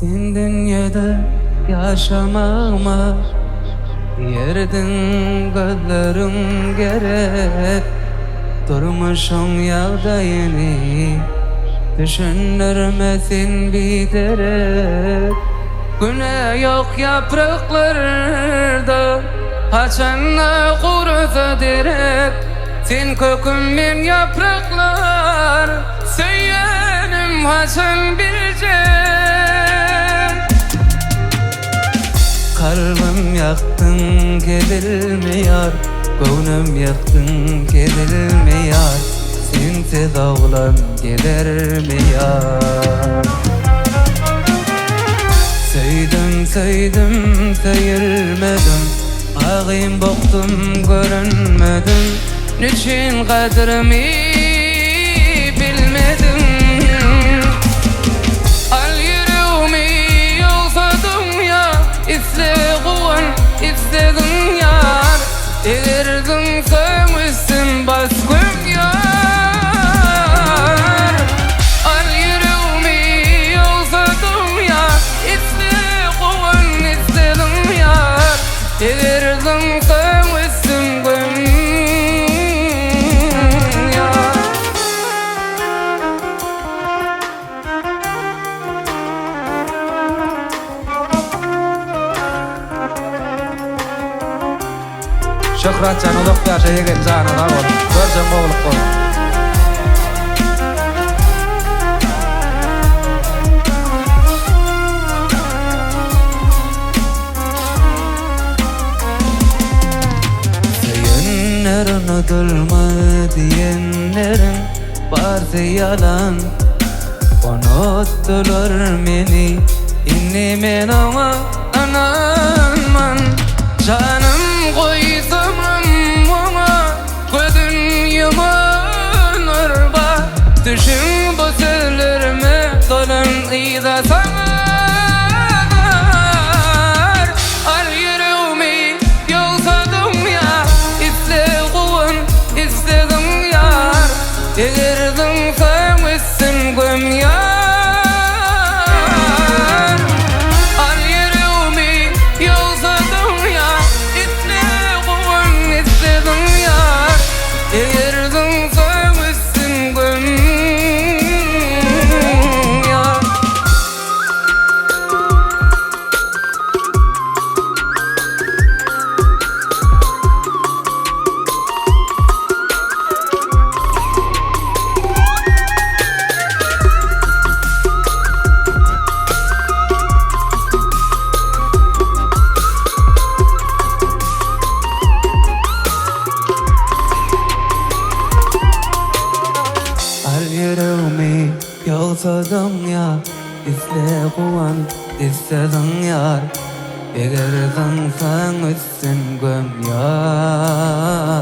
Sen dünyada yaşamama yerdin gözlerim gerek. Durmuşum yolda yeni düşünürmesin biderek. Güne yok yapraklarda haçanla kurusa direk. Sen kökümün yapraklar söylenim haçan bilecek. Kalbim yaktın gedilmiyor, gönlüm yaktın gedilmiyor. Sensiz oğlan gidermiyor. Söydim söydim söyülmedim, ağayım boktum görünmedim. Niçin kadrimi bilmedim. Al yüreğimi yolsa dünya, iste kuvan iste dünyar. Eğerdin sevmişsin baskım yar. Al yüreğimi yolsa dünya, iste kuvan iste dünyar. Eğerdin sevmişsin güm. Şöhret canılık yaşayıgen canına ol. Görcem oğluk ol. Söyünlerin ödülme diyenlerin varsa yalan. Unuttular beni, inni men ama ananman. Canım koysam ama gözün yaman arba. Düşün bu sözlerime dolan iyda sanar. Al yüreğimi yolsa dünya, iste kuvan iste dünyar. Eğerdin sevmişsin güm yar. Eğerdin sevmişsin güm yar. Yüreğimi yolsa dünya, iste kuvan iste dünyar. Eğerdin sevmişsin güm yar.